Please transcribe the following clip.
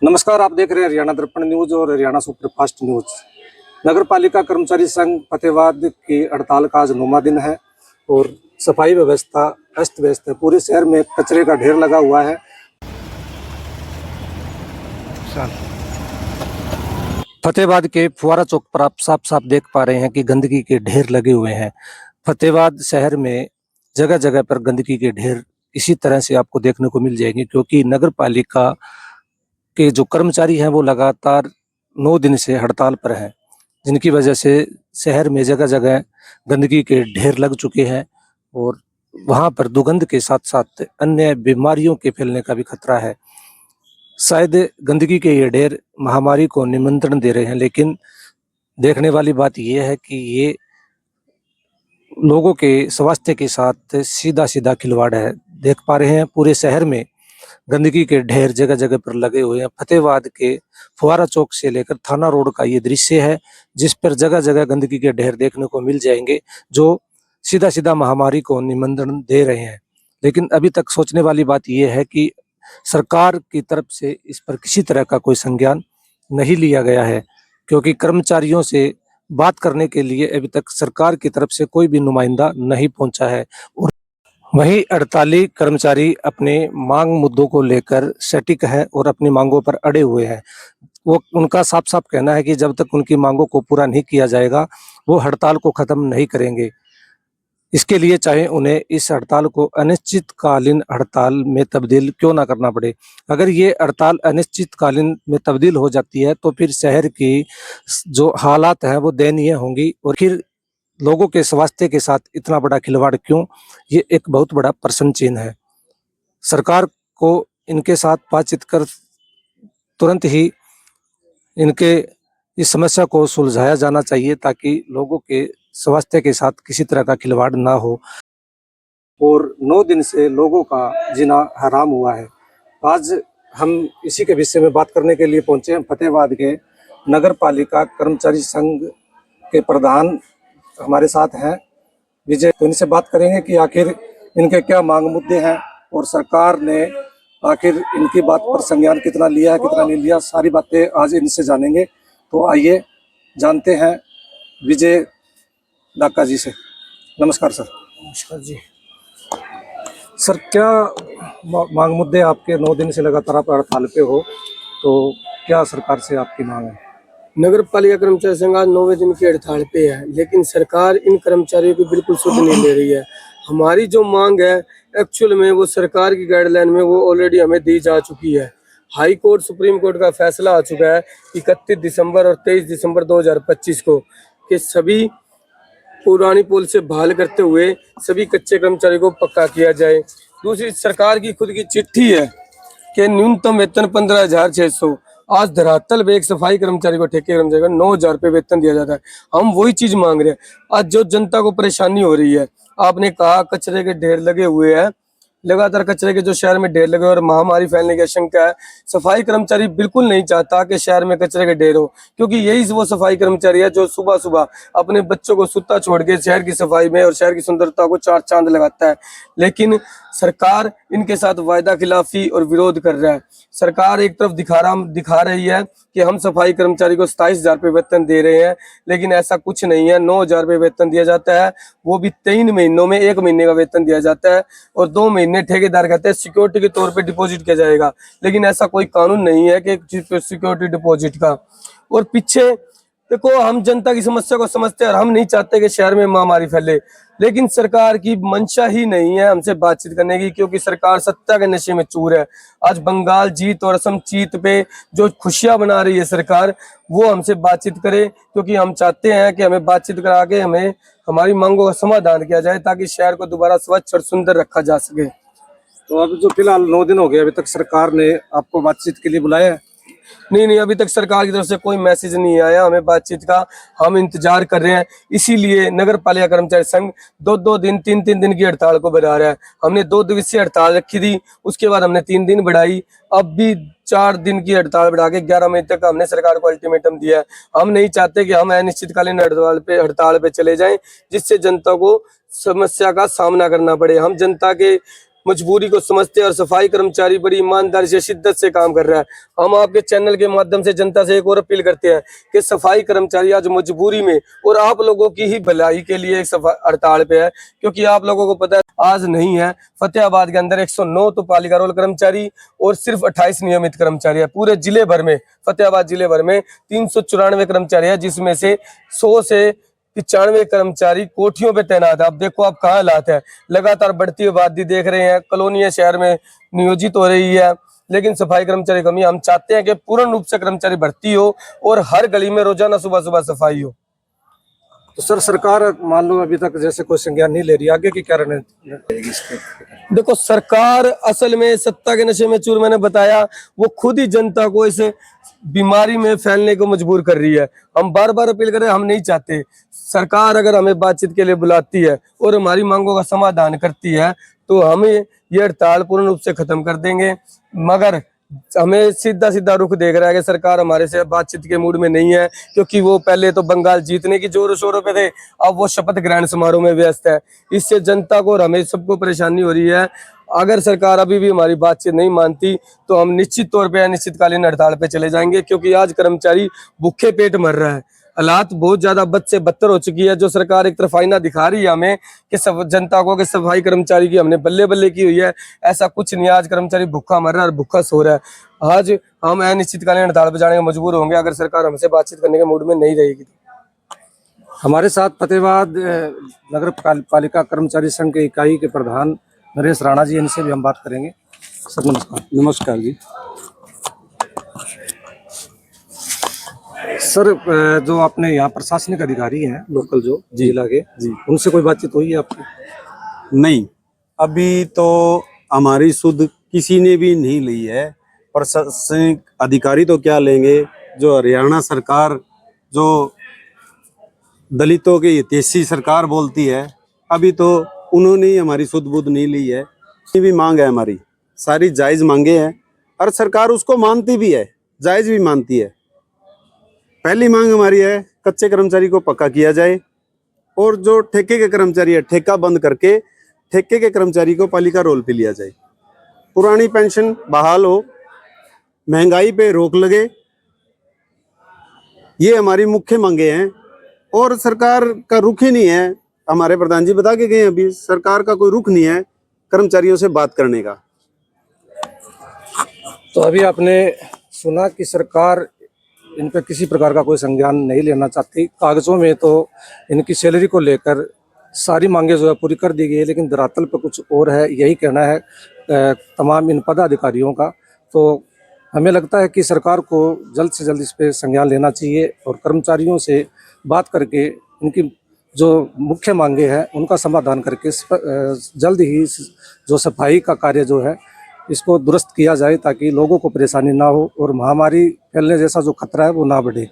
नमस्कार, आप देख रहे हैं हरियाणा दर्पण न्यूज और हरियाणा सुपरफास्ट न्यूज। नगर पालिका कर्मचारी संघ फतेहाबाद की हड़ताल का आज 9वां दिन है और सफाई व्यवस्था अस्त व्यस्त है। पूरे शहर में कचरे का ढेर लगा हुआ है। फतेहाबाद के फुवारा चौक पर आप साफ साफ देख पा रहे हैं कि गंदगी के ढेर लगे हुए हैं। फतेहाबाद शहर में जगह जगह पर गंदगी के ढेर इसी तरह से आपको देखने को मिल जाएंगे, क्योंकि नगर पालिका के जो कर्मचारी हैं वो लगातार 9 दिन से हड़ताल पर हैं, जिनकी वजह से शहर में जगह जगह गंदगी के ढेर लग चुके हैं और वहां पर दुर्गंध के साथ साथ अन्य बीमारियों के फैलने का भी खतरा है। शायद गंदगी के ये ढेर महामारी को निमंत्रण दे रहे हैं, लेकिन देखने वाली बात यह है कि ये लोगों के स्वास्थ्य के साथ सीधा सीधा खिलवाड़ है। देख पा रहे हैं पूरे शहर में गंदगी के ढेर जगह जगह पर लगे हुए हैं। फतेहाबाद के फुवारा चौक से लेकर थाना रोड का ये दृश्य है, जिस पर जगह जगह गंदगी के ढेर देखने को मिल जाएंगे, जो सीधा सीधा महामारी को निमंत्रण दे रहे हैं। लेकिन अभी तक सोचने वाली बात यह है कि सरकार की तरफ से इस पर किसी तरह का कोई संज्ञान नहीं लिया गया है, क्योंकि कर्मचारियों से बात करने के लिए अभी तक सरकार की तरफ से कोई भी नुमाइंदा नहीं पहुंचा है। और वहीं हड़ताली कर्मचारी अपने मांग मुद्दों को लेकर सटीक है और अपनी मांगों पर अड़े हुए हैं। वो उनका साफ साफ कहना है कि जब तक उनकी मांगों को पूरा नहीं किया जाएगा वो हड़ताल को खत्म नहीं करेंगे। इसके लिए चाहे उन्हें इस हड़ताल को अनिश्चितकालीन हड़ताल में तब्दील क्यों ना करना पड़े। अगर ये हड़ताल अनिश्चितकालीन में तब्दील हो जाती है तो फिर शहर की जो हालात हैं वो दयनीय होंगी, और फिर लोगों के स्वास्थ्य के साथ इतना बड़ा खिलवाड़ क्यों, ये एक बहुत बड़ा प्रश्न चिन्ह है। सरकार को इनके साथ बातचीत कर तुरंत ही इनके इस समस्या को सुलझाया जाना चाहिए, ताकि लोगों के स्वास्थ्य के साथ किसी तरह का खिलवाड़ ना हो। और 9 दिन से लोगों का जीना हराम हुआ है। आज हम इसी के विषय में बात करने के लिए पहुंचे हैं। फतेहाबाद के नगर पालिका कर्मचारी संघ के प्रधान हमारे साथ हैं, विजय। तो इनसे बात करेंगे कि आखिर इनके क्या मांग मुद्दे हैं और सरकार ने आखिर इनकी बात पर संज्ञान कितना लिया है, कितना नहीं लिया। सारी बातें आज इनसे जानेंगे। तो आइए जानते हैं विजय डाका जी से। नमस्कार सर। नमस्कार जी। सर, क्या मांग मुद्दे आपके 9 दिन से लगातार आप हड़ताल पे हो, तो क्या सरकार से आपकी मांग है? नगर पालिका कर्मचारी संघ आज 9वें दिन की हड़ताल पे है, लेकिन सरकार इन कर्मचारियों की बिल्कुल सुध नहीं ले रही है। हमारी जो मांग है एक्चुअल में वो सरकार की गाइडलाइन में वो ऑलरेडी हमें दी जा चुकी है। हाई कोर्ट सुप्रीम कोर्ट का फैसला आ चुका है 31 दिसंबर और 23 दिसंबर 2025 को कि सभी पुरानी पुल से बहाल करते हुए सभी कच्चे कर्मचारी को पक्का किया जाए। दूसरी, सरकार की खुद की चिट्ठी है कि न्यूनतम वेतन 15,600। आज धरातल पे एक सफाई कर्मचारी को, ठेके कर्मचारी को 9,000 रुपये वेतन दिया जाता है। हम वही चीज मांग रहे हैं। आज जो जनता को परेशानी हो रही है, आपने कहा कचरे के ढेर लगे हुए हैं, लगातार कचरे के जो शहर में ढेर लगे और महामारी फैलने की आशंका है। सफाई कर्मचारी बिल्कुल नहीं चाहता कि शहर में कचरे के ढेर हो, क्योंकि यही वो सफाई कर्मचारी है जो सुबह सुबह अपने बच्चों को सुता छोड़ के शहर की सफाई में और शहर की सुंदरता को चार चांद लगाता है। लेकिन सरकार इनके साथ वायदा खिलाफी और विरोध कर रहा है। सरकार एक तरफ दिखा रही है कि हम सफाई कर्मचारी को 27,000 रुपये वेतन दे रहे हैं, लेकिन ऐसा कुछ नहीं है। 9,000 रुपये वेतन दिया जाता है, वो भी 3 महीनों में 1 महीने का वेतन दिया जाता है, और 2 महीने ठेकेदार कहते हैं सिक्योरिटी के तौर पे डिपॉजिट किया जाएगा। लेकिन ऐसा कोई कानून नहीं है कि सिक्योरिटी डिपॉजिट का। और पीछे देखो, हम जनता की समस्या को समझते हैं और हम नहीं चाहते कि शहर में महामारी फैले, लेकिन सरकार की मंशा ही नहीं है हमसे बातचीत करने की, क्योंकि सरकार सत्ता के नशे में चूर है। आज बंगाल जीत और असम जीत पे जो खुशियां बना रही है सरकार, वो हमसे बातचीत करे, क्योंकि हम चाहते हैं कि हमें बातचीत करा के हमें हमारी मांगों का समाधान किया जाए, ताकि शहर को दोबारा स्वच्छ और सुंदर रखा जा सके। तो अब जो फिलहाल 9 दिन हो गए, अभी तक सरकार ने आपको बातचीत के लिए बुलाया है? नहीं, अभी तक सरकार की तरफ से कोई मैसेज नहीं आया हमें बातचीत का। हम इंतजार कर रहे हैं, इसीलिए नगर पालिका कर्मचारी संघ 2-2 दिन 3-3 दिन की हड़ताल को बढ़ा रहा है। हमने 2 दिवसीय हड़ताल रखी थी, उसके बाद हमने 3 दिन बढ़ाई, अब भी 4 दिन की हड़ताल बढ़ा के 11 मई तक हमने सरकार को अल्टीमेटम दिया है। हम नहीं चाहते कि हम अनिश्चितकालीन हड़ताल पे चले जाएं, जिससे जनता को समस्या का सामना करना पड़े। हम जनता के मजबूरी को समझते हैं और सफाई कर्मचारी बड़ी ईमानदारी से शिद्दत से काम कर रहा है। हम आपके चैनल के माध्यम से जनता से एक और अपील करते हैं कि सफाई कर्मचारी आज मजबूरी में और आप लोगों की ही भलाई के लिए एक हड़ताल पे है, क्योंकि आप लोगों को पता है आज नहीं है, फतेहाबाद के अंदर 109 तो पालिका रोल कर्मचारी और सिर्फ 28 नियमित कर्मचारी है। पूरे जिले भर में, फतेहाबाद जिले भर में 394 कर्मचारी है, जिसमें से 100 से 95 कर्मचारी कोठियों पे तैनात है। अब देखो आप कहाँ हालात है, लगातार बढ़ती आबादी देख रहे हैं, कॉलोनियां शहर में नियोजित हो रही है, लेकिन सफाई कर्मचारी कमी। हम चाहते हैं कि पूर्ण रूप से कर्मचारी भर्ती हो और हर गली में रोजाना सुबह सुबह सफाई हो। तो सर, सरकार मान लो अभी तक जैसे कोई संज्ञान नहीं ले रही, आगे की क्या रणनीति रहेगी इस पे? देखो, सरकार असल में सत्ता के नशे में चूर, मैंने बताया, वो खुद ही जनता को इस बीमारी में फैलने को मजबूर कर रही है। हम बार बार अपील कर रहे हैं, हम नहीं चाहते। सरकार अगर हमें बातचीत के लिए बुलाती है और हमारी मांगों का समाधान करती है तो हमें ये हड़ताल पूर्ण रूप से खत्म कर देंगे। मगर हमें सीधा सीधा रुख देख रहा है कि सरकार हमारे से बातचीत के मूड में नहीं है, क्योंकि वो पहले तो बंगाल जीतने की जोरों शोरों पे थे, अब वो शपथ ग्रहण समारोह में व्यस्त है। इससे जनता को और हमें सबको परेशानी हो रही है। अगर सरकार अभी भी हमारी बातचीत नहीं मानती तो हम निश्चित तौर पे अनिश्चितकालीन हड़ताल पे चले जाएंगे, क्योंकि आज कर्मचारी भूखे पेट मर रहा है। हालात बहुत ज्यादा बद से बदतर हो चुकी है। जो सरकार एक तरफ आईना दिखा रही है हमें कि सब जनता को कि सफाई कर्मचारी की हमने बल्ले बल्ले की हुई है, ऐसा कुछ नहीं। आज कर्मचारी भूखा मर रहा है और भूखा सो रहा है। आज हम अनिश्चितकालीन हड़ताल पर जाने को मजबूर होंगे अगर सरकार हमसे बातचीत करने के मूड में नहीं रहेगी। हमारे साथ फतेहाबाद नगर पालिका कर्मचारी संघ के इकाई के प्रधान नरेश राणा जी, इनसे भी हम बात करेंगे। सर नमस्कार। नमस्कार जी। सर, जो आपने यहाँ प्रशासनिक अधिकारी हैं लोकल जो जिला के जी, उनसे कोई बातचीत हुई है आपकी? नहीं, अभी तो हमारी सुध किसी ने भी नहीं ली है। प्रशासनिक अधिकारी तो क्या लेंगे, जो हरियाणा सरकार जो दलितों की हितैषी सरकार बोलती है, अभी तो उन्होंने ही हमारी सुध बुध नहीं ली है। ये भी मांग है हमारी, सारी जायज मांगे हैं और सरकार उसको मानती भी है, जायज भी मानती है। पहली मांग हमारी है कच्चे कर्मचारी को पक्का किया जाए और जो ठेके के कर्मचारी है ठेका बंद करके ठेके के कर्मचारी को पालिका रोल पे लिया जाए। पुरानी पेंशन बहाल हो, महंगाई पे रोक लगे, ये हमारी मुख्य मांगे हैं। और सरकार का रुख ही नहीं है, हमारे प्रधान जी बता के गए, अभी सरकार का कोई रुख नहीं है कर्मचारियों से बात करने का। तो अभी आपने सुना कि सरकार इन पर किसी प्रकार का कोई संज्ञान नहीं लेना चाहती। कागजों में तो इनकी सैलरी को लेकर सारी मांगे जो है पूरी कर दी गई है, लेकिन धरातल पर कुछ और है, यही कहना है तमाम इन पदाधिकारियों का। तो हमें लगता है कि सरकार को जल्द से जल्द इस पर संज्ञान लेना चाहिए और कर्मचारियों से बात करके इनकी जो मुख्य मांगे हैं उनका समाधान करके जल्द ही जो सफाई का कार्य जो है इसको दुरुस्त किया जाए, ताकि लोगों को परेशानी ना हो और महामारी फैलने जैसा जो खतरा है वो ना बढ़े।